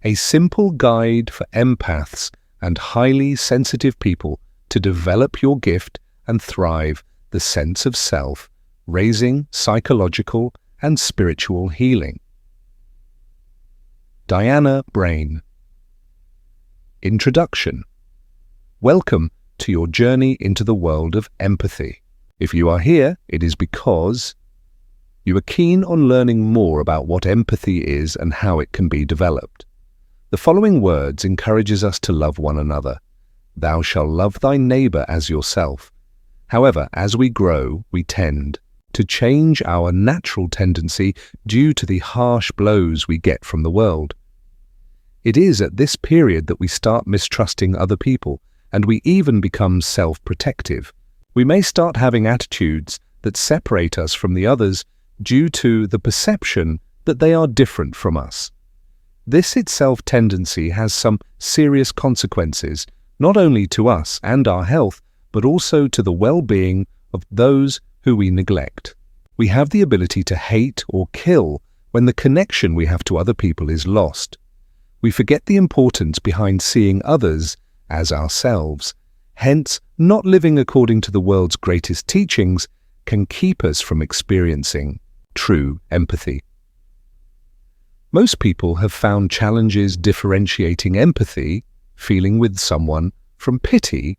a simple guide for empaths and highly sensitive people to develop your gift and thrive the sense of self, raising psychological and spiritual healing. Diana Brain. Introduction. Welcome to your journey into the world of empathy. If you are here, it is because you are keen on learning more about what empathy is and how it can be developed. The following words encourages us to love one another. Thou shalt love thy neighbor as yourself. However, as we grow, we tend to change our natural tendency due to the harsh blows we get from the world. It is at this period that we start mistrusting other people, and we even become self-protective. We may start having attitudes that separate us from the others due to the perception that they are different from us. This itself tendency has some serious consequences, not only to us and our health, but also to the well-being of those who we neglect. We have the ability to hate or kill when the connection we have to other people is lost. We forget the importance behind seeing others as ourselves. Hence, not living according to the world's greatest teachings can keep us from experiencing true empathy. Most people have found challenges differentiating empathy, feeling with someone, from pity,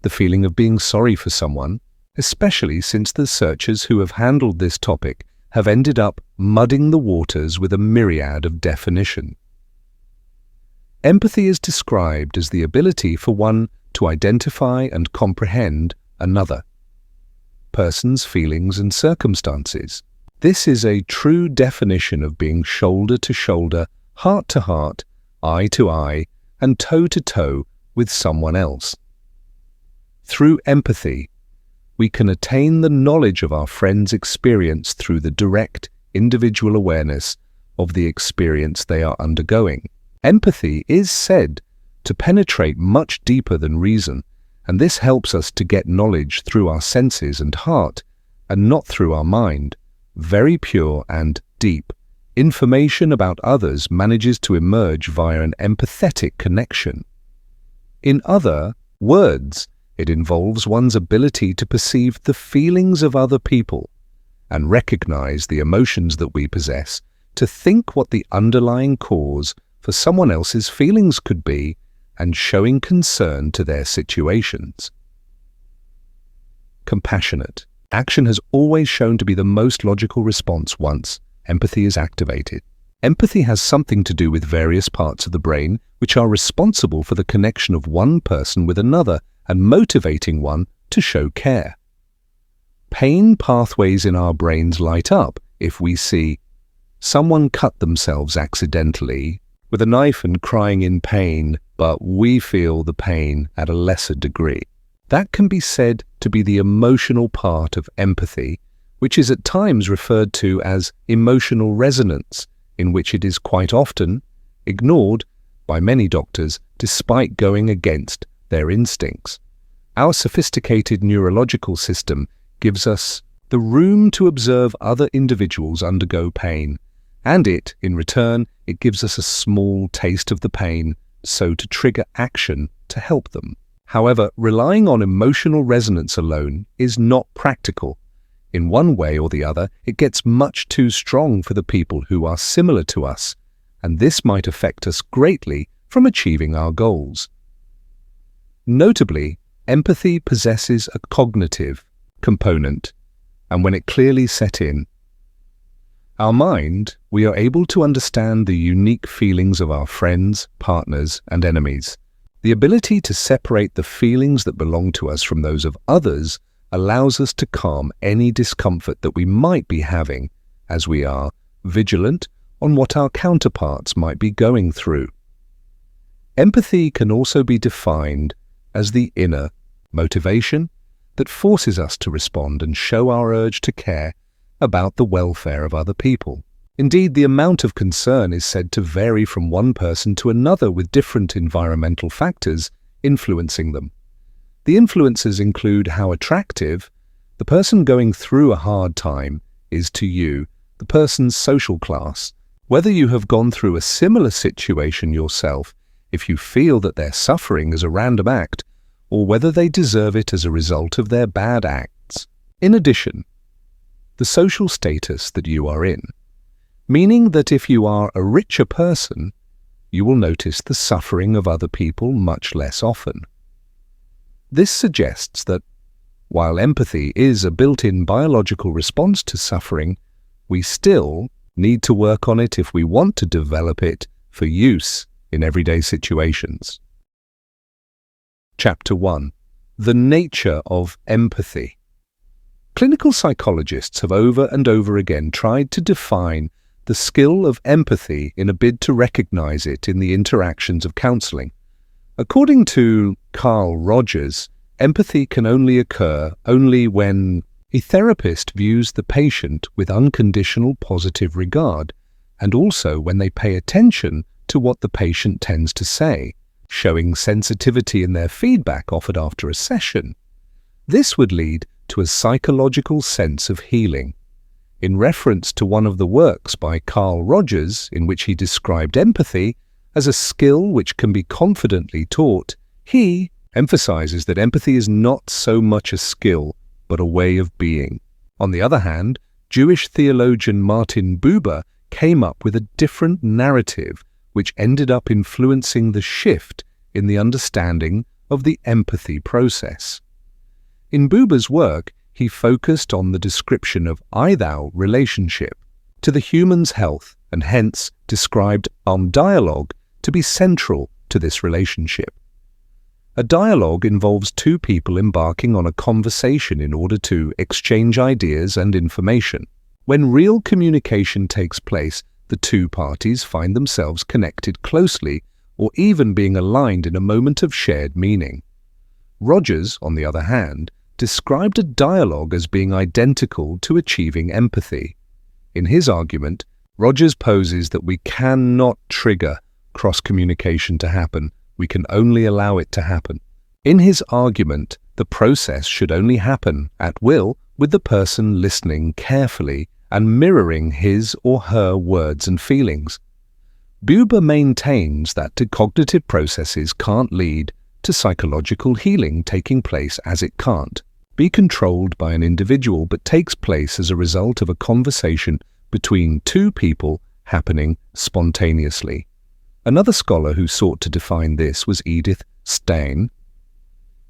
the feeling of being sorry for someone, especially since the researchers who have handled this topic have ended up mudding the waters with a myriad of definitions. Empathy is described as the ability for one to identify and comprehend another person's feelings and circumstances. This is a true definition of being shoulder to shoulder, heart to heart, eye to eye, and toe to toe with someone else. Through empathy, we can attain the knowledge of our friend's experience through the direct, individual awareness of the experience they are undergoing. Empathy is said to penetrate much deeper than reason, and this helps us to get knowledge through our senses and heart, and not through our mind. Very pure and deep information about others manages to emerge via an empathetic connection. In other words, it involves one's ability to perceive the feelings of other people and recognize the emotions that we possess, to think what the underlying cause for someone else's feelings could be, and showing concern to their situations. Compassionate. Action has always shown to be the most logical response once empathy is activated. Empathy has something to do with various parts of the brain which are responsible for the connection of one person with another and motivating one to show care. Pain pathways in our brains light up if we see someone cut themselves accidentally with a knife and crying in pain, but we feel the pain at a lesser degree. That can be said to be the emotional part of empathy, which is at times referred to as emotional resonance, in which it is quite often ignored by many doctors despite going against their instincts. Our sophisticated neurological system gives us the room to observe other individuals undergo pain, and in return, it gives us a small taste of the pain, so to trigger action to help them. However, relying on emotional resonance alone is not practical. In one way or the other, it gets much too strong for the people who are similar to us, and this might affect us greatly from achieving our goals. Notably, empathy possesses a cognitive component, and when it clearly set in our mind, we are able to understand the unique feelings of our friends, partners, and enemies. The ability to separate the feelings that belong to us from those of others allows us to calm any discomfort that we might be having, as we are vigilant on what our counterparts might be going through. Empathy can also be defined as the inner motivation that forces us to respond and show our urge to care about the welfare of other people. Indeed, the amount of concern is said to vary from one person to another with different environmental factors influencing them. The influences include how attractive the person going through a hard time is to you, the person's social class, Whether you have gone through a similar situation yourself, if you feel that their suffering is a random act, or whether they deserve it as a result of their bad acts. In addition, the social status that you are in, meaning that if you are a richer person, you will notice the suffering of other people much less often. This suggests that, while empathy is a built-in biological response to suffering, we still need to work on it if we want to develop it for use in everyday situations. Chapter 1. The nature of empathy. Clinical psychologists have over and over again tried to define the skill of empathy in a bid to recognize it in the interactions of counseling. According to Carl Rogers, empathy can only occur when a therapist views the patient with unconditional positive regard, and also when they pay attention to what the patient tends to say, showing sensitivity in their feedback offered after a session. This would lead to a psychological sense of healing. In reference to one of the works by Carl Rogers, in which he described empathy as a skill which can be confidently taught, he emphasizes that empathy is not so much a skill, but a way of being. On the other hand, Jewish theologian Martin Buber came up with a different narrative which ended up influencing the shift in the understanding of the empathy process. In Buber's work, he focused on the description of I-thou relationship to the human's health, and hence described dialogue to be central to this relationship. A dialogue involves two people embarking on a conversation in order to exchange ideas and information. When real communication takes place, the two parties find themselves connected closely or even being aligned in a moment of shared meaning. Rogers, on the other hand, described a dialogue as being identical to achieving empathy. In his argument, Rogers poses that we cannot trigger cross-communication to happen. We can only allow it to happen. In his argument, the process should only happen at will, with the person listening carefully and mirroring his or her words and feelings. Buber maintains that the cognitive processes can't lead to psychological healing taking place, as it can't be controlled by an individual but takes place as a result of a conversation between two people happening spontaneously. Another scholar who sought to define this was Edith Stein.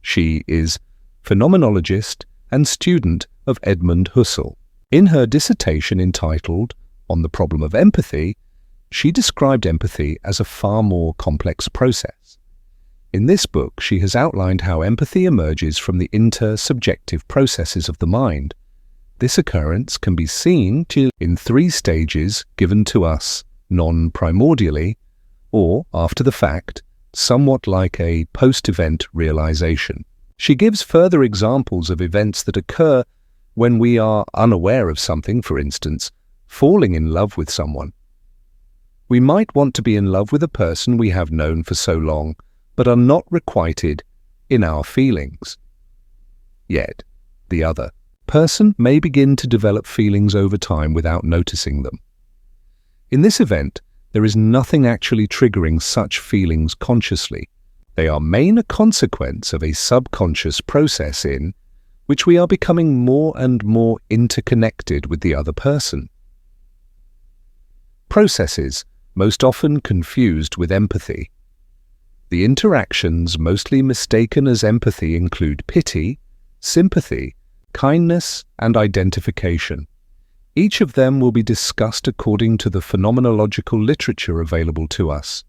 She is phenomenologist and student of Edmund Husserl. In her dissertation entitled On the Problem of Empathy, she described empathy as a far more complex process. In this book, she has outlined how empathy emerges from the intersubjective processes of the mind. This occurrence can be seen in three stages given to us non-primordially, or after the fact, somewhat like a post-event realization. She gives further examples of events that occur when we are unaware of something, for instance, falling in love with someone. We might want to be in love with a person we have known for so long, but are not requited in our feelings. Yet, the other person may begin to develop feelings over time without noticing them. In this event, there is nothing actually triggering such feelings consciously. They are mainly a consequence of a subconscious process in which we are becoming more and more interconnected with the other person. Processes most often confused with empathy. The interactions mostly mistaken as empathy include pity, sympathy, kindness, and identification. Each of them will be discussed according to the phenomenological literature available to us.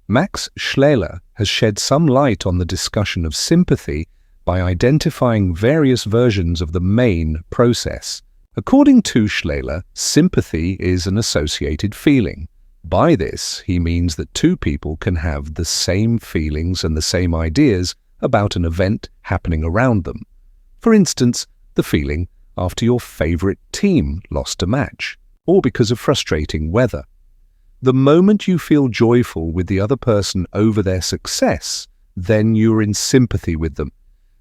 Max Schleller has shed some light on the discussion of sympathy by identifying various versions of the main process. According to Schleller, sympathy is an associated feeling. By this, he means that two people can have the same feelings and the same ideas about an event happening around them. For instance, the feeling after your favorite team lost a match, or because of frustrating weather. The moment you feel joyful with the other person over their success, then you're in sympathy with them.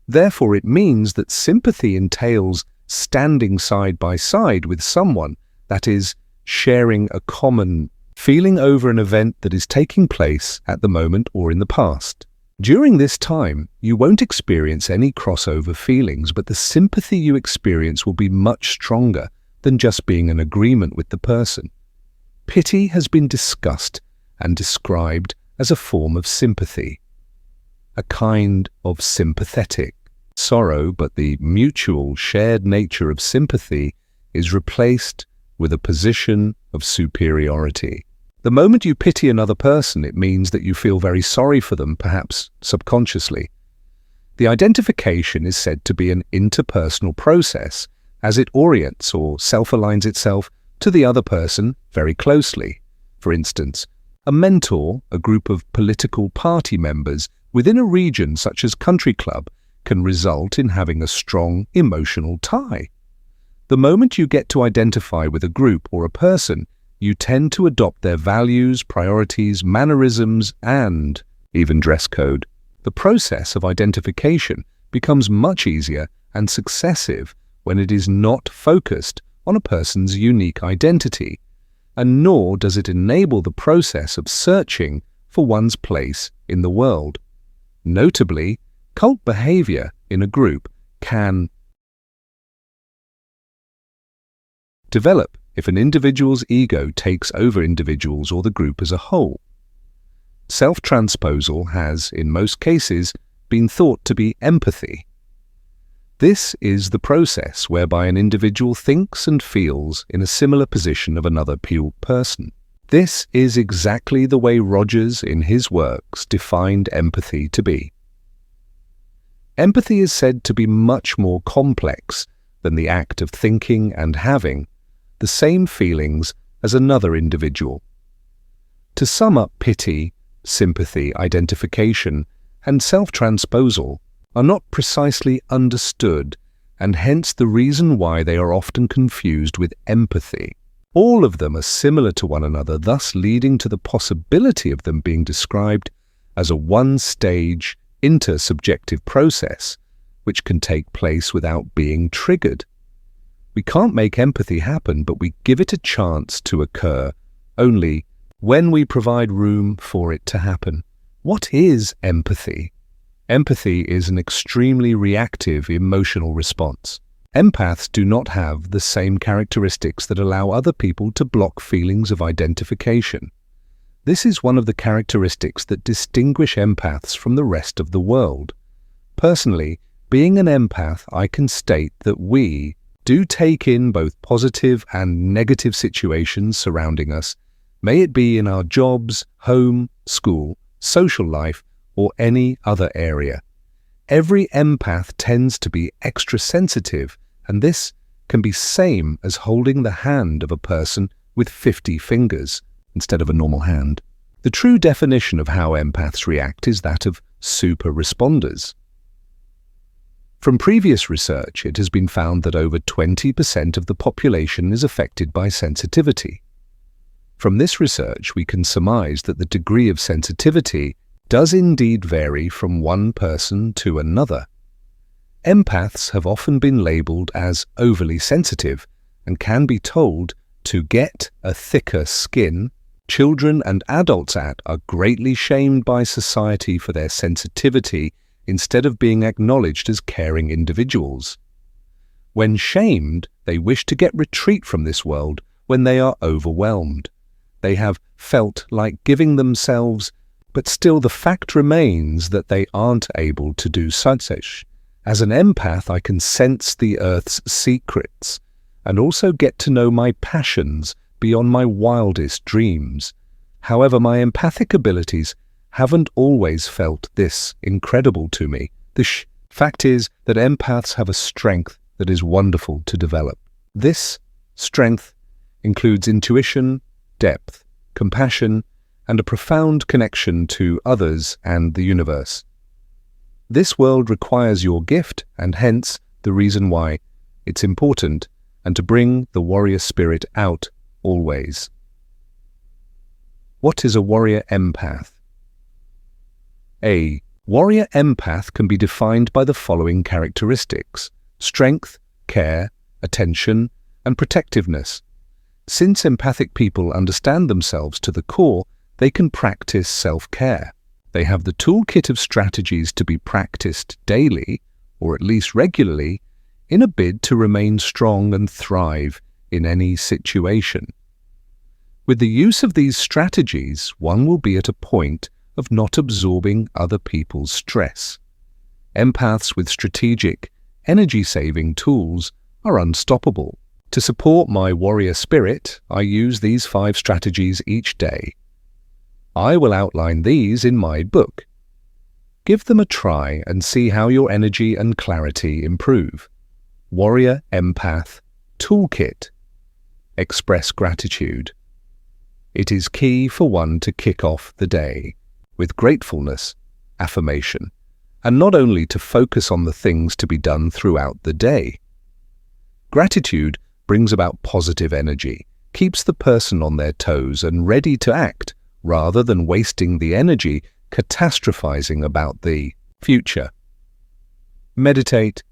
Therefore, it means that sympathy entails standing side by side with someone, that is, sharing a common feeling over an event that is taking place at the moment or in the past. During this time, you won't experience any crossover feelings, but the sympathy you experience will be much stronger than just being in agreement with the person. Pity has been discussed and described as a form of sympathy, a kind of sympathetic sorrow, but the mutual shared nature of sympathy is replaced with a position of superiority. The moment you pity another person, it means that you feel very sorry for them, perhaps subconsciously. The identification is said to be an interpersonal process, as it orients or self-aligns itself to the other person very closely. For instance, a mentor, a group of political party members within a region such as country club, can result in having a strong emotional tie. The moment you get to identify with a group or a person, you tend to adopt their values, priorities, mannerisms, and even dress code. The process of identification becomes much easier and successive when it is not focused on a person's unique identity, and nor does it enable the process of searching for one's place in the world. Notably, cult behavior in a group can develop if an individual's ego takes over individuals or the group as a whole. Self-transposal has, in most cases, been thought to be empathy. This is the process whereby an individual thinks and feels in a similar position of another person. This is exactly the way Rogers, in his works, defined empathy to be. Empathy is said to be much more complex than the act of thinking and having the same feelings as another individual. To sum up, pity, sympathy, identification, and self-transposal are not precisely understood, and hence the reason why they are often confused with empathy. All of them are similar to one another, thus leading to the possibility of them being described as a one-stage intersubjective process, which can take place without being triggered. We can't make empathy happen, but we give it a chance to occur only when we provide room for it to happen. What is empathy? Empathy is an extremely reactive emotional response. Empaths do not have the same characteristics that allow other people to block feelings of identification. This is one of the characteristics that distinguish empaths from the rest of the world. Personally, being an empath, I can state that we do take in both positive and negative situations surrounding us, may it be in our jobs, home, school, social life, or any other area. Every empath tends to be extra sensitive, and this can be same as holding the hand of a person with 50 fingers instead of a normal hand. The true definition of how empaths react is that of super responders. From previous research, it has been found that over 20% of the population is affected by sensitivity. From this research, we can surmise that the degree of sensitivity does indeed vary from one person to another. Empaths have often been labeled as overly sensitive and can be told to get a thicker skin. Children and adults are greatly shamed by society for their sensitivity instead of being acknowledged as caring individuals. When shamed, they wish to get retreat from this world when they are overwhelmed. They have felt like giving themselves, but still the fact remains that they aren't able to do such. As an empath, I can sense the earth's secrets and also get to know my passions beyond my wildest dreams. However, my empathic abilities haven't always felt this incredible to me. The fact is that empaths have a strength that is wonderful to develop. This strength includes intuition, depth, compassion, and a profound connection to others and the universe. This world requires your gift, and hence the reason why it's important, and to bring the warrior spirit out always. What is a warrior empath? A warrior empath can be defined by the following characteristics: strength, care, attention, and protectiveness. Since empathic people understand themselves to the core, they can practice self-care. They have the toolkit of strategies to be practiced daily, or at least regularly, in a bid to remain strong and thrive in any situation. With the use of these strategies, one will be at a point of not absorbing other people's stress. Empaths with strategic, energy-saving tools are unstoppable. To support my warrior spirit, I use these 5 strategies each day. I will outline these in my book. Give them a try and see how your energy and clarity improve. Warrior Empath Toolkit. Express gratitude. It is key for one to kick off the day with gratefulness, affirmation, and not only to focus on the things to be done throughout the day. Gratitude brings about positive energy, keeps the person on their toes and ready to act, rather than wasting the energy catastrophizing about the future. Meditate.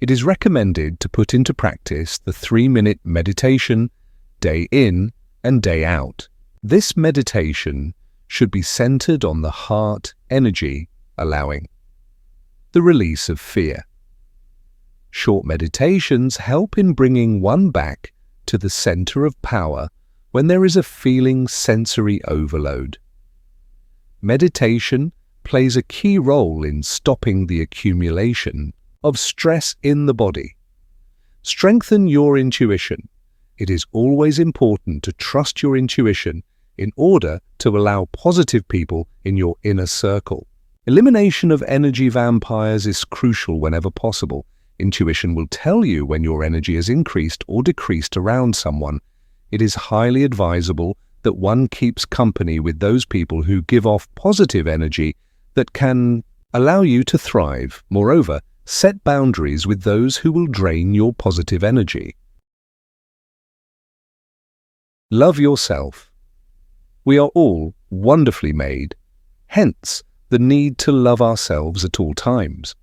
It is recommended to put into practice the 3-minute meditation, day in and day out. This meditation should be centered on the heart energy, allowing the release of fear. Short meditations help in bringing one back to the center of power when there is a feeling sensory overload. Meditation plays a key role in stopping the accumulation of stress in the body. Strengthen your intuition. It is always important to trust your intuition in order to allow positive people in your inner circle. Elimination of energy vampires is crucial whenever possible. Intuition will tell you when your energy has increased or decreased around someone. It is highly advisable that one keeps company with those people who give off positive energy that can allow you to thrive. Moreover, set boundaries with those who will drain your positive energy. Love yourself. We are all wonderfully made, hence the need to love ourselves at all times.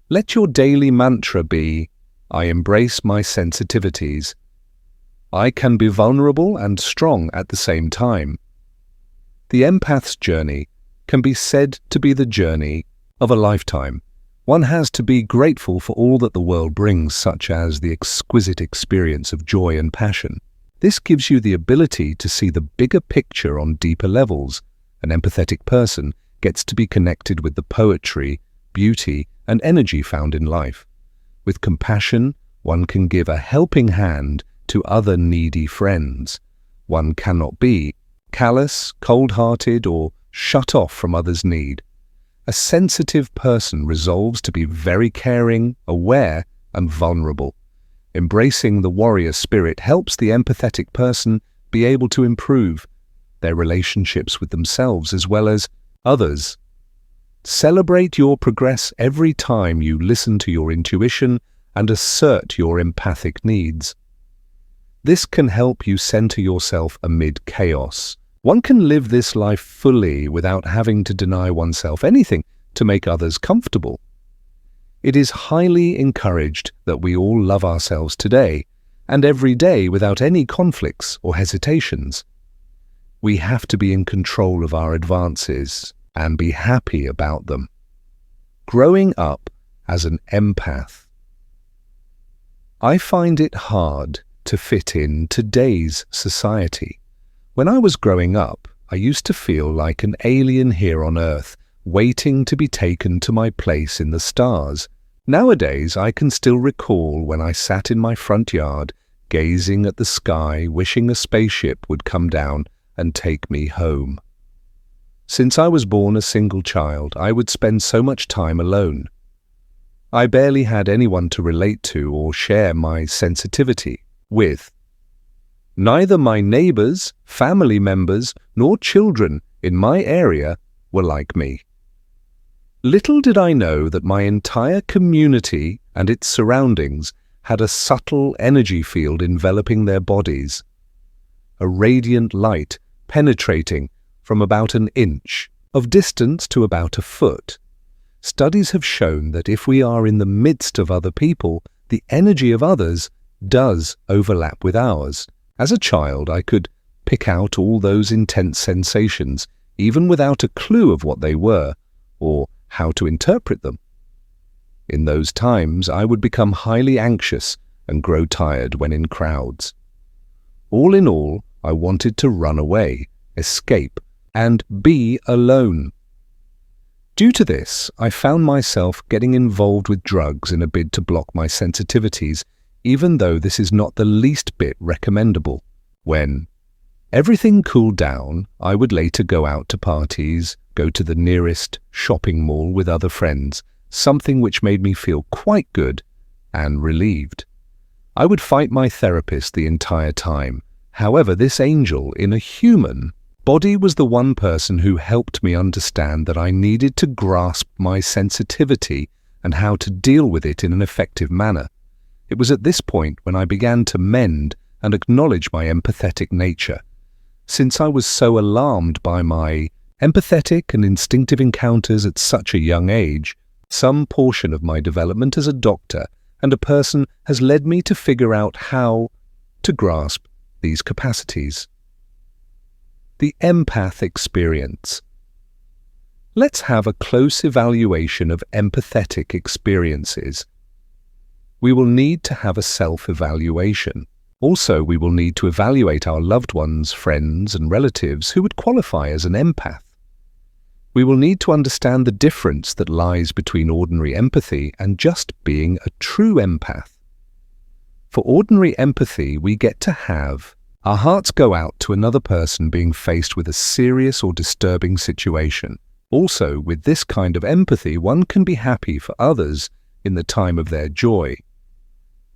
Let your daily mantra be, I embrace my sensitivities. I can be vulnerable and strong at the same time. The empath's journey can be said to be the journey of a lifetime. One has to be grateful for all that the world brings, such as the exquisite experience of joy and passion. This gives you the ability to see the bigger picture on deeper levels. An empathetic person gets to be connected with the poetry, beauty, and energy found in life. With compassion, one can give a helping hand to other needy friends. One cannot be callous, cold-hearted, or shut off from others' need. A sensitive person resolves to be very caring, aware, and vulnerable. Embracing the warrior spirit helps the empathetic person be able to improve their relationships with themselves as well as others. Celebrate your progress every time you listen to your intuition and assert your empathic needs. This can help you center yourself amid chaos. One can live this life fully without having to deny oneself anything to make others comfortable. It is highly encouraged that we all love ourselves today and every day without any conflicts or hesitations. We have to be in control of our advances and be happy about them. Growing up as an empath. I find it hard to fit in today's society. When I was growing up, I used to feel like an alien here on Earth, waiting to be taken to my place in the stars. Nowadays, I can still recall when I sat in my front yard, gazing at the sky, wishing a spaceship would come down and take me home. Since I was born a single child, I would spend so much time alone. I barely had anyone to relate to or share my sensitivity with. Neither my neighbors, family members, nor children in my area were like me. Little did I know that my entire community and its surroundings had a subtle energy field enveloping their bodies, a radiant light penetrating from about an inch of distance to about a foot. Studies have shown that if we are in the midst of other people, the energy of others does overlap with ours. As a child, I could pick out all those intense sensations, even without a clue of what they were or how to interpret them. In those times, I would become highly anxious and grow tired when in crowds. All in all, I wanted to run away, escape, and be alone. Due to this, I found myself getting involved with drugs in a bid to block my sensitivities, even though this is not the least bit recommendable. When everything cooled down, I would later go out to parties, go to the nearest shopping mall with other friends, something which made me feel quite good and relieved. I would fight my therapist the entire time. However, this angel in a human body was the one person who helped me understand that I needed to grasp my sensitivity and how to deal with it in an effective manner. It was at this point when I began to mend and acknowledge my empathetic nature. Since I was so alarmed by my empathetic and instinctive encounters at such a young age, some portion of my development as a doctor and a person has led me to figure out how to grasp these capacities. The empath experience. Let's have a close evaluation of empathetic experiences. We will need to have a self-evaluation. Also, we will need to evaluate our loved ones, friends, and relatives who would qualify as an empath. We will need to understand the difference that lies between ordinary empathy and just being a true empath. For ordinary empathy, we get to have our hearts go out to another person being faced with a serious or disturbing situation. Also, with this kind of empathy, one can be happy for others in the time of their joy.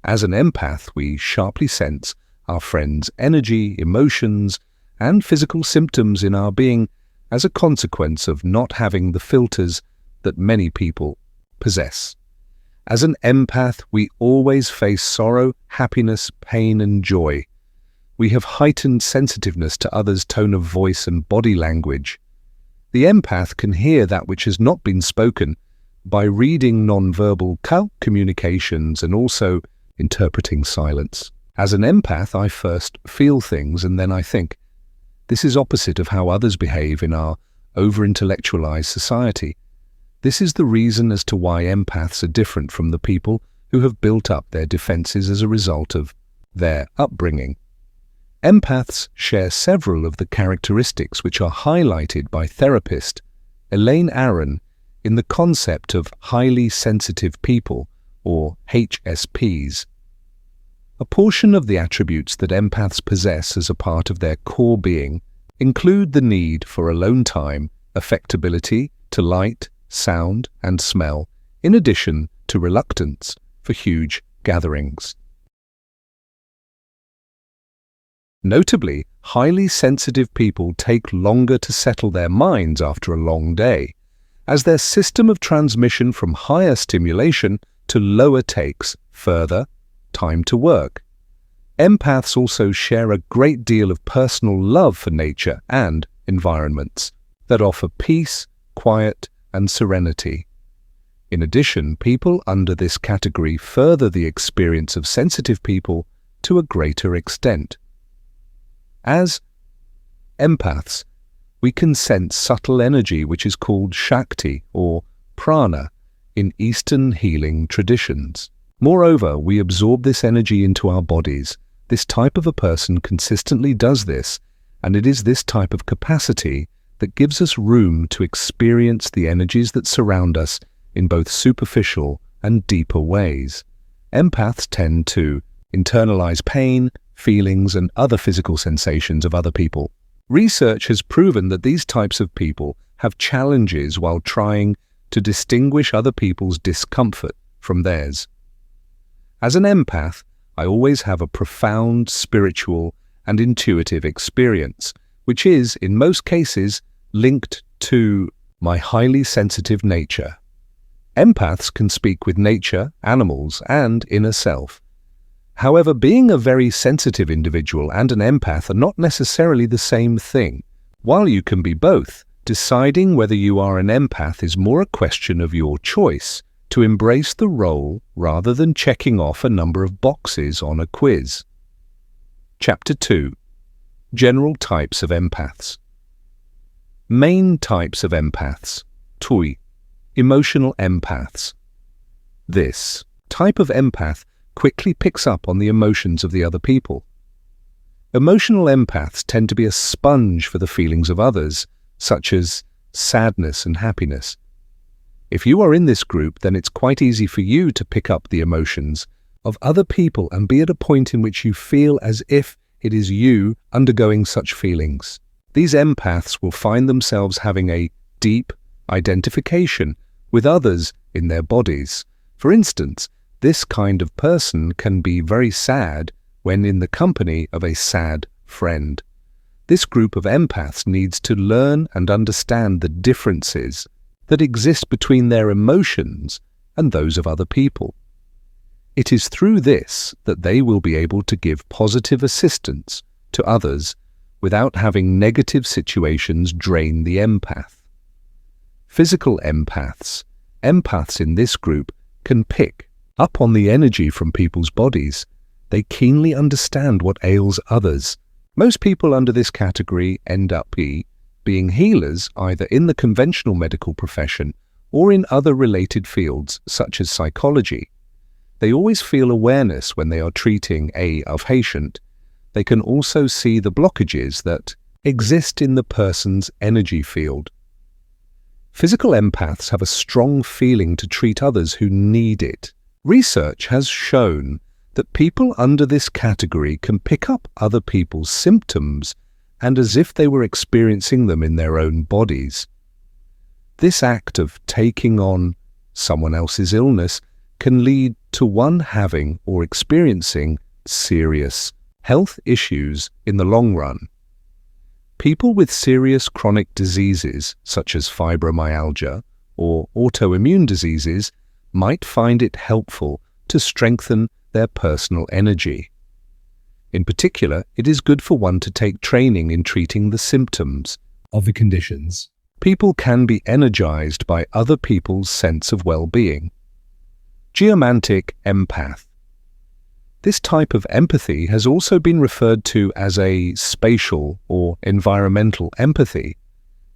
As an empath, we sharply sense our friends' energy, emotions, and physical symptoms in our being as a consequence of not having the filters that many people possess. As an empath, we always face sorrow, happiness, pain, and joy. We have heightened sensitiveness to others' tone of voice and body language. The empath can hear that which has not been spoken by reading non-verbal communications and also interpreting silence. As an empath, I first feel things and then I think. This is opposite of how others behave in our over-intellectualized society. This is the reason as to why empaths are different from the people who have built up their defenses as a result of their upbringing. Empaths share several of the characteristics which are highlighted by therapist Elaine Aron in the concept of highly sensitive people, or HSPs. A portion of the attributes that empaths possess as a part of their core being include the need for alone time, affectability to light, sound, and smell, in addition to reluctance for huge gatherings. Notably, highly sensitive people take longer to settle their minds after a long day, as their system of transmission from higher stimulation to lower takes further time to work. Empaths also share a great deal of personal love for nature and environments that offer peace, quiet, and serenity. In addition, people under this category further the experience of sensitive people to a greater extent. As empaths, we can sense subtle energy which is called Shakti or prana in Eastern healing traditions. Moreover, we absorb this energy into our bodies. This type of a person consistently does this, and it is this type of capacity that gives us room to experience the energies that surround us in both superficial and deeper ways. Empaths tend to internalize pain, feelings, and other physical sensations of other people. Research has proven that these types of people have challenges while trying to distinguish other people's discomfort from theirs. As an empath, I always have a profound spiritual and intuitive experience, which is, in most cases, linked to my highly sensitive nature. Empaths can speak with nature, animals, and inner self. However, being a very sensitive individual and an empath are not necessarily the same thing. While you can be both, deciding whether you are an empath is more a question of your choice to embrace the role rather than checking off a number of boxes on a quiz. Chapter 2. General Types of Empaths. Main types of empaths. Tui. Emotional empaths. This type of empath quickly picks up on the emotions of the other people. Emotional empaths tend to be a sponge for the feelings of others, such as sadness and happiness. If you are in this group, then it's quite easy for you to pick up the emotions of other people and be at a point in which you feel as if it is you undergoing such feelings. These empaths will find themselves having a deep identification with others in their bodies. For instance, this kind of person can be very sad when in the company of a sad friend. This group of empaths needs to learn and understand the differences that exist between their emotions and those of other people. It is through this that they will be able to give positive assistance to others without having negative situations drain the empath. Physical empaths. Empaths in this group can pick up on the energy from people's bodies. They keenly understand what ails others. Most people under this category end up being healers either in the conventional medical profession or in other related fields such as psychology. They always feel awareness when they are treating a patient. They can also see the blockages that exist in the person's energy field. Physical empaths have a strong feeling to treat others who need it. Research has shown that people under this category can pick up other people's symptoms and as if they were experiencing them in their own bodies. This act of taking on someone else's illness can lead to one having or experiencing serious health issues in the long run. People with serious chronic diseases such as fibromyalgia or autoimmune diseases might find it helpful to strengthen their personal energy. In particular, it is good for one to take training in treating the symptoms of the conditions. People can be energized by other people's sense of well-being. Geomantic empath. This type of empathy has also been referred to as a spatial or environmental empathy.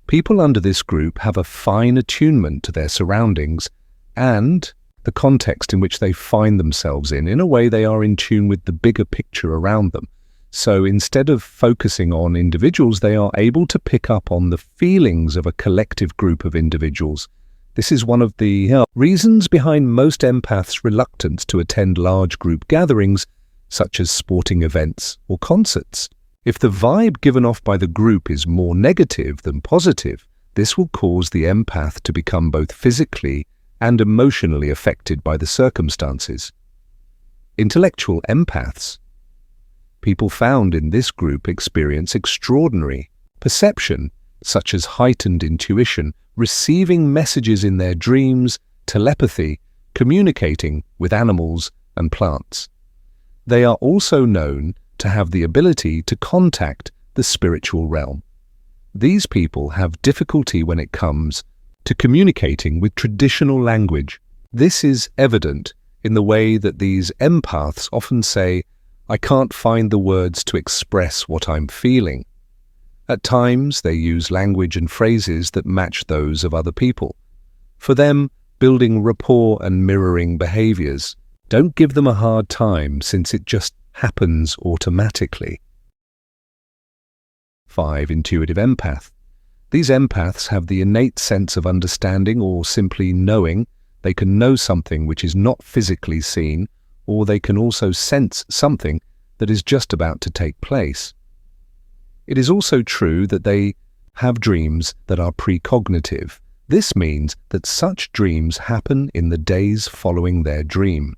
People under this group have a fine attunement to their surroundings and the context in which they find themselves in a way they are in tune with the bigger picture around them. So instead of focusing on individuals, they are able to pick up on the feelings of a collective group of individuals. This is one of the reasons behind most empaths' reluctance to attend large group gatherings, such as sporting events or concerts. If the vibe given off by the group is more negative than positive, this will cause the empath to become both physically and emotionally affected by the circumstances. Intellectual empaths. People found in this group experience extraordinary perception, such as heightened intuition, receiving messages in their dreams, telepathy, communicating with animals and plants. They are also known to have the ability to contact the spiritual realm. These people have difficulty when it comes to communicating with traditional language. This is evident in the way that these empaths often say, "I can't find the words to express what I'm feeling." At times, they use language and phrases that match those of other people. For them, building rapport and mirroring behaviors. Don't give them a hard time since it just happens automatically. 5. Intuitive empath. These empaths have the innate sense of understanding or simply knowing. They can know something which is not physically seen, or they can also sense something that is just about to take place. It is also true that they have dreams that are precognitive. This means that such dreams happen in the days following their dream.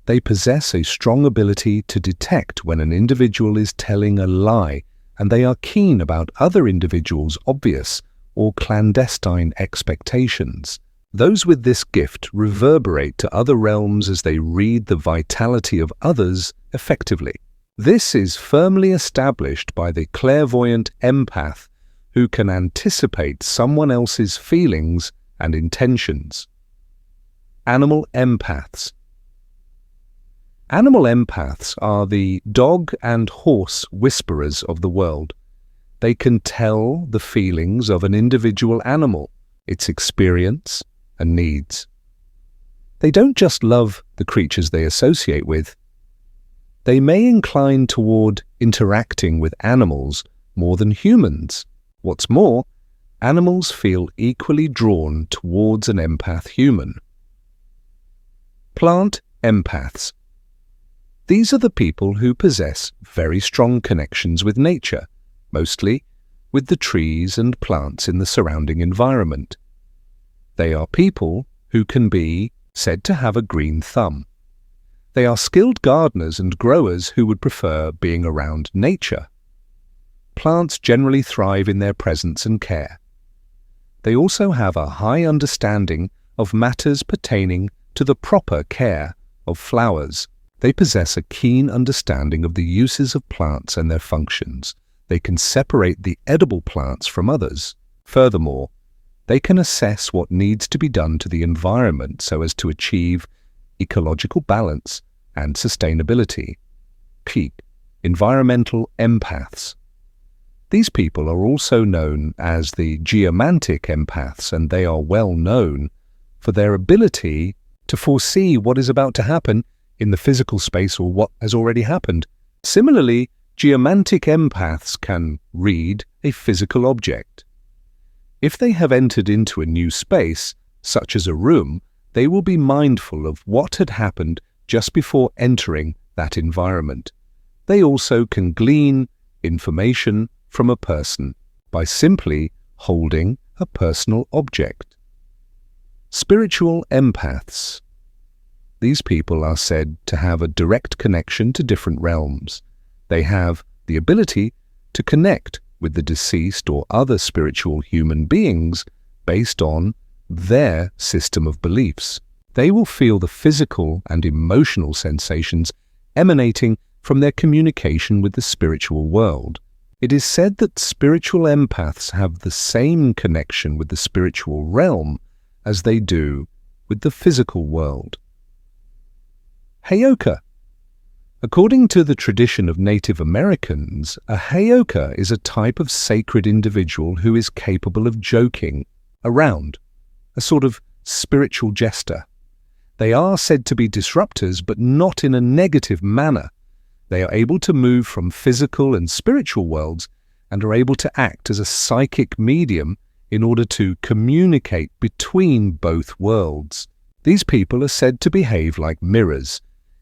They possess a strong ability to detect when an individual is telling a lie, and they are keen about other individuals' obvious or clandestine expectations. Those with this gift reverberate to other realms as they read the vitality of others effectively. This is firmly established by the clairvoyant empath who can anticipate someone else's feelings and intentions. Animal empaths. Animal empaths are the dog and horse whisperers of the world. They can tell the feelings of an individual animal, its experience and needs. They don't just love the creatures they associate with. They may incline toward interacting with animals more than humans. What's more, animals feel equally drawn towards an empath human. Plant empaths. These are the people who possess very strong connections with nature, mostly with the trees and plants in the surrounding environment. They are people who can be said to have a green thumb. They are skilled gardeners and growers who would prefer being around nature. Plants generally thrive in their presence and care. They also have a high understanding of matters pertaining to the proper care of flowers. They possess a keen understanding of the uses of plants and their functions. They can separate the edible plants from others. Furthermore, they can assess what needs to be done to the environment so as to achieve ecological balance and sustainability. Peak environmental empaths. These people are also known as the geomantic empaths, and they are well known for their ability to foresee what is about to happen in the physical space or what has already happened. Similarly, geomantic empaths can read a physical object. If they have entered into a new space, such as a room, they will be mindful of what had happened just before entering that environment. They also can glean information from a person by simply holding a personal object. Spiritual empaths. These people are said to have a direct connection to different realms. They have the ability to connect with the deceased or other spiritual human beings based on their system of beliefs. They will feel the physical and emotional sensations emanating from their communication with the spiritual world. It is said that spiritual empaths have the same connection with the spiritual realm as they do with the physical world. Heyoka. According to the tradition of Native Americans, a Heyoka is a type of sacred individual who is capable of joking around, a sort of spiritual jester. They are said to be disruptors, but not in a negative manner. They are able to move from physical and spiritual worlds and are able to act as a psychic medium in order to communicate between both worlds. These people are said to behave like mirrors,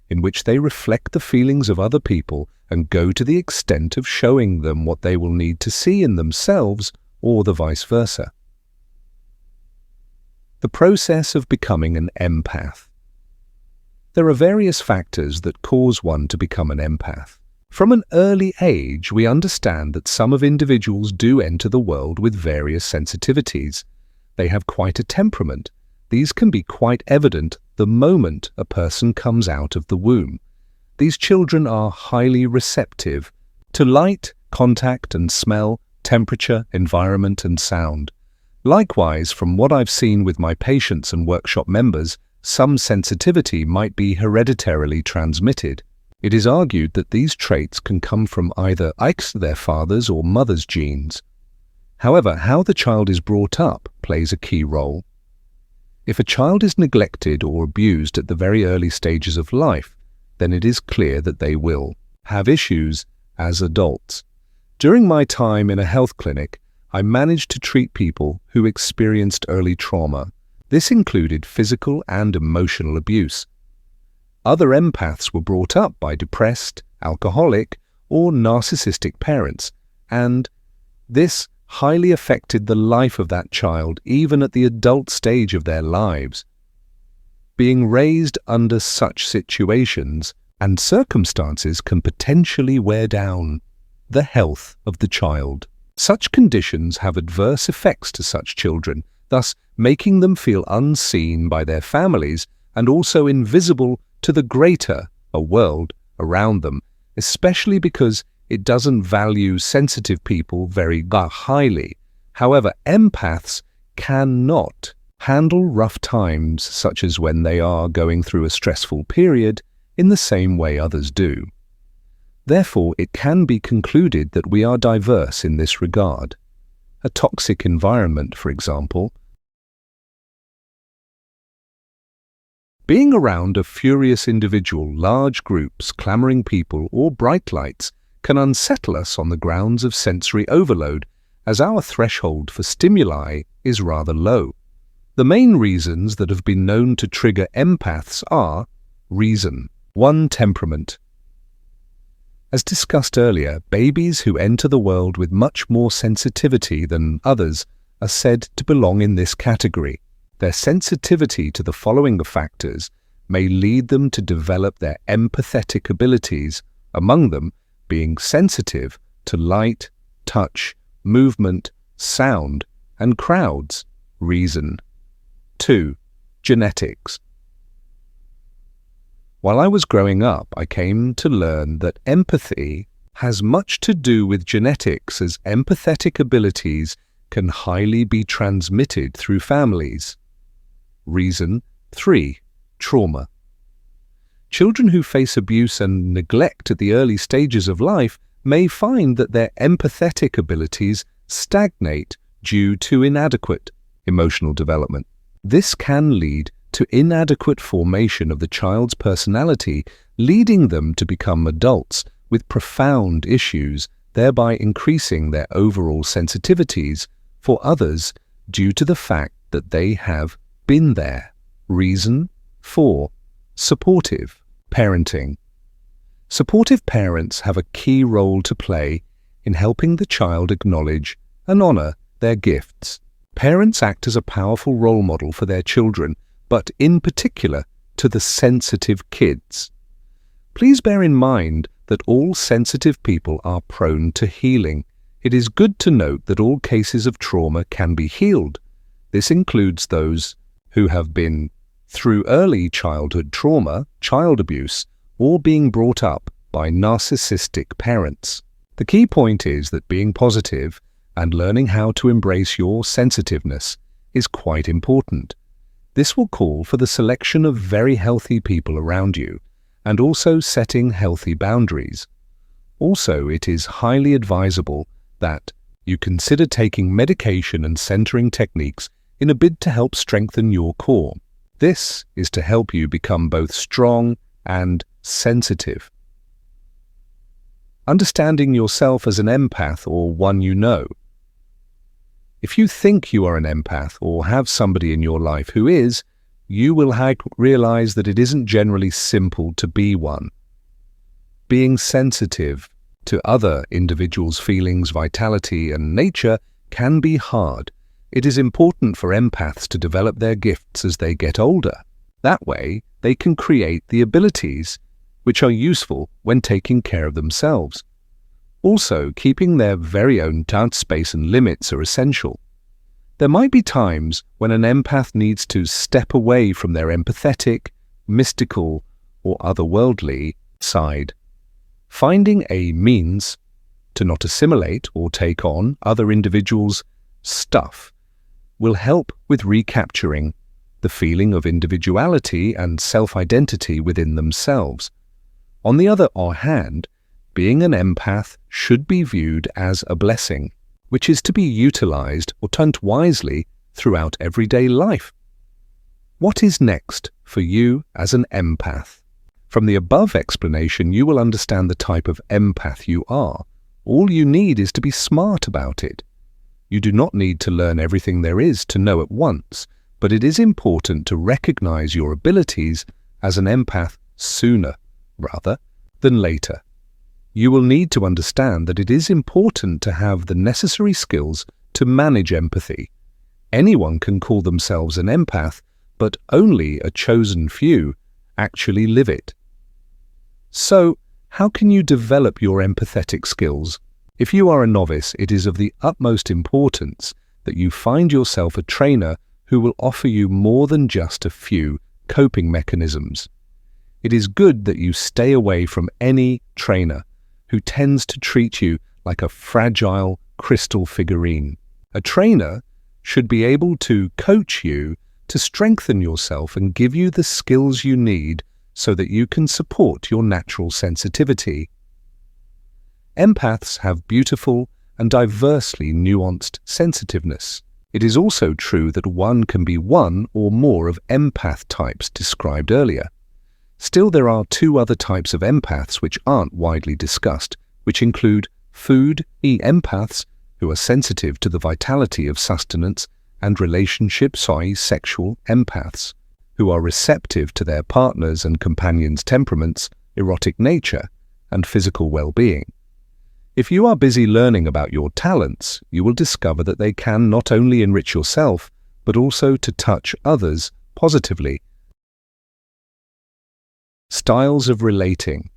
in which they reflect the feelings of other people and go to the extent of showing them what they will need to see in themselves, or the vice versa. The process of becoming an empath. There are various factors that cause one to become an empath. From an early age, we understand that some of individuals do enter the world with various sensitivities. They have quite a temperament. These can be quite evident the moment a person comes out of the womb. These children are highly receptive to light, contact and smell, temperature, environment and sound. Likewise, from what I've seen with my patients and workshop members, some sensitivity might be hereditarily transmitted. It is argued that these traits can come from either their father's or mother's genes. However, how the child is brought up plays a key role. If a child is neglected or abused at the very early stages of life, then it is clear that they will have issues as adults. During my time in a health clinic, I managed to treat people who experienced early trauma. This included physical and emotional abuse. Other empaths were brought up by depressed, alcoholic, or narcissistic parents, and this highly affected the life of that child even at the adult stage of their lives. Being raised under such situations and circumstances can potentially wear down the health of the child. Such conditions have adverse effects to such children, thus making them feel unseen by their families and also invisible to the greater world around them, especially because it doesn't value sensitive people very highly. However, empaths cannot handle rough times, such as when they are going through a stressful period, in the same way others do. Therefore, it can be concluded that we are diverse in this regard. A toxic environment, for example, being around a furious individual, large groups, clamoring people, or bright lights can unsettle us on the grounds of sensory overload, as our threshold for stimuli is rather low. The main reasons that have been known to trigger empaths are reason. 1. Temperament. As discussed earlier, babies who enter the world with much more sensitivity than others are said to belong in this category. Their sensitivity to the following factors may lead them to develop their empathetic abilities, among them being sensitive to light, touch, movement, sound, and crowds. Reason. 2. Genetics. While I was growing up, I came to learn that empathy has much to do with genetics, as empathetic abilities can highly be transmitted through families. Reason. 3. Trauma. Children who face abuse and neglect at the early stages of life may find that their empathetic abilities stagnate due to inadequate emotional development. This can lead to inadequate formation of the child's personality, leading them to become adults with profound issues, thereby increasing their overall sensitivities for others due to the fact that they have been there. Reason. 4. Supportive parenting. Supportive parents have a key role to play in helping the child acknowledge and honor their gifts. Parents act as a powerful role model for their children, but in particular to the sensitive kids. Please bear in mind that all sensitive people are prone to healing. It is good to note that all cases of trauma can be healed. This includes those who have been through early childhood trauma, child abuse, or being brought up by narcissistic parents. The key point is that being positive and learning how to embrace your sensitiveness is quite important. This will call for the selection of very healthy people around you and also setting healthy boundaries. Also, it is highly advisable that you consider taking medication and centering techniques in a bid to help strengthen your core. This is to help you become both strong and sensitive. Understanding yourself as an empath or one you know. If you think you are an empath or have somebody in your life who is, you will realize that it isn't generally simple to be one. Being sensitive to other individuals' feelings, vitality, and nature can be hard. It is important for empaths to develop their gifts as they get older. That way, they can create the abilities which are useful when taking care of themselves. Also, keeping their very own time, space, and limits are essential. There might be times when an empath needs to step away from their empathetic, mystical, or otherworldly side. Finding a means to not assimilate or take on other individuals' stuff will help with recapturing the feeling of individuality and self-identity within themselves. On the other hand, being an empath should be viewed as a blessing, which is to be utilized or turned wisely throughout everyday life. What is next for you as an empath? From the above explanation, you will understand the type of empath you are. All you need is to be smart about it. You do not need to learn everything there is to know at once, but it is important to recognize your abilities as an empath sooner, rather than later. You will need to understand that it is important to have the necessary skills to manage empathy. Anyone can call themselves an empath, but only a chosen few actually live it. So, how can you develop your empathetic skills? If you are a novice, it is of the utmost importance that you find yourself a trainer who will offer you more than just a few coping mechanisms. It is good that you stay away from any trainer who tends to treat you like a fragile crystal figurine. A trainer should be able to coach you to strengthen yourself and give you the skills you need so that you can support your natural sensitivity. Empaths have beautiful and diversely nuanced sensitiveness. It is also true that one can be one or more of empath types described earlier. Still, there are two other types of empaths which aren't widely discussed, which include food empaths, who are sensitive to the vitality of sustenance, and relationships, i.e. sexual empaths, who are receptive to their partners' and companions' temperaments, erotic nature, and physical well-being. If you are busy learning about your talents, you will discover that they can not only enrich yourself, but also to touch others positively. Styles of relating.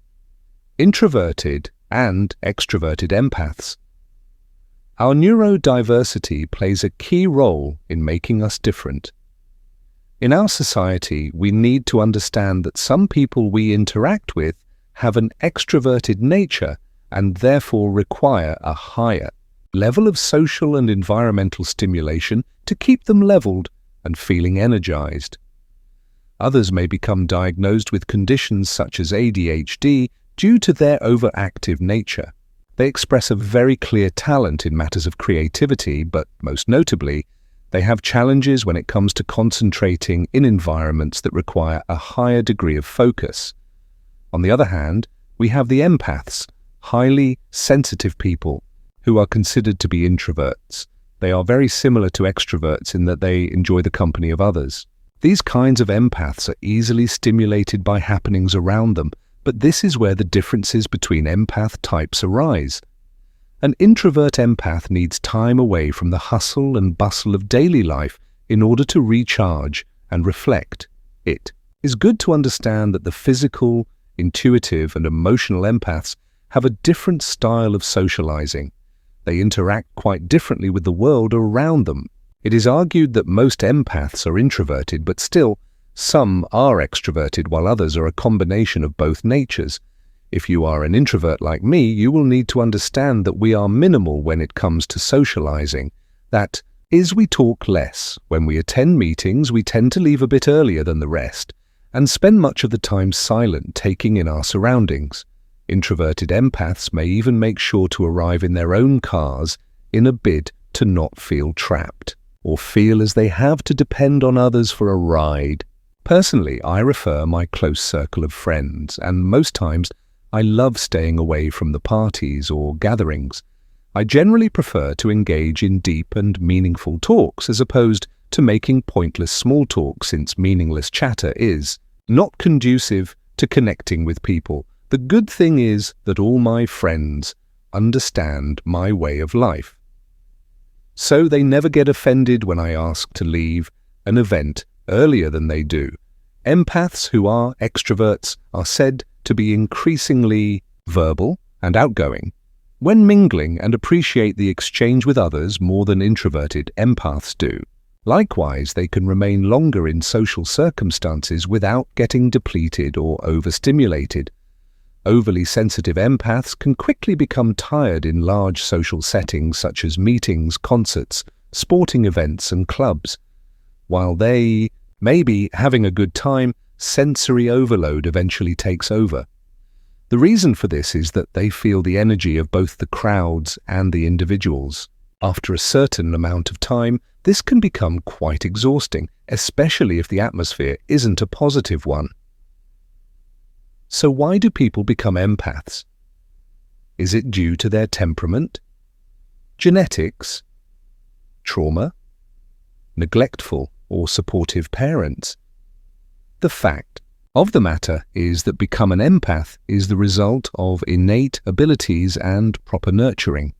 Introverted and extroverted empaths. Our neurodiversity plays a key role in making us different. In our society, we need to understand that some people we interact with have an extroverted nature and therefore require a higher level of social and environmental stimulation to keep them leveled and feeling energized. Others may become diagnosed with conditions such as ADHD due to their overactive nature. They express a very clear talent in matters of creativity, but most notably, they have challenges when it comes to concentrating in environments that require a higher degree of focus. On the other hand, we have the empaths, highly sensitive people who are considered to be introverts. They are very similar to extroverts in that they enjoy the company of others. These kinds of empaths are easily stimulated by happenings around them, but this is where the differences between empath types arise. An introvert empath needs time away from the hustle and bustle of daily life in order to recharge and reflect. It is good to understand that the physical, intuitive, and emotional empaths have a different style of socializing. They interact quite differently with the world around them. It is argued that most empaths are introverted, but still, some are extroverted while others are a combination of both natures. If you are an introvert like me, you will need to understand that we are minimal when it comes to socializing. That is, we talk less. When we attend meetings, we tend to leave a bit earlier than the rest and spend much of the time silent, taking in our surroundings. Introverted empaths may even make sure to arrive in their own cars in a bid to not feel trapped or feel as they have to depend on others for a ride. Personally, I refer my close circle of friends, and most times I love staying away from the parties or gatherings. I generally prefer to engage in deep and meaningful talks as opposed to making pointless small talk, since meaningless chatter is not conducive to connecting with people. The good thing is that all my friends understand my way of life, so they never get offended when I ask to leave an event earlier than they do. Empaths who are extroverts are said to be increasingly verbal and outgoing when mingling and appreciate the exchange with others more than introverted empaths do. Likewise, they can remain longer in social circumstances without getting depleted or overstimulated. Overly sensitive empaths can quickly become tired in large social settings such as meetings, concerts, sporting events, and clubs. While they may be having a good time, sensory overload eventually takes over. The reason for this is that they feel the energy of both the crowds and the individuals. After a certain amount of time, this can become quite exhausting, especially if the atmosphere isn't a positive one. So why do people become empaths? Is it due to their temperament, genetics, trauma, neglectful or supportive parents? The fact of the matter is that become an empath is the result of innate abilities and proper nurturing.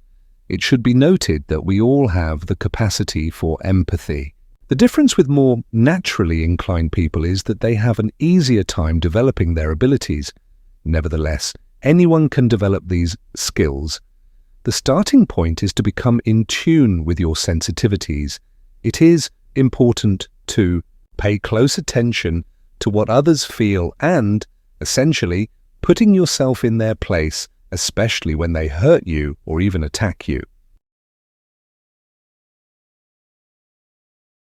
It should be noted that we all have the capacity for empathy. The difference with more naturally inclined people is that they have an easier time developing their abilities. Nevertheless, anyone can develop these skills. The starting point is to become in tune with your sensitivities. It is important to pay close attention to what others feel and, essentially, putting yourself in their place, especially when they hurt you or even attack you.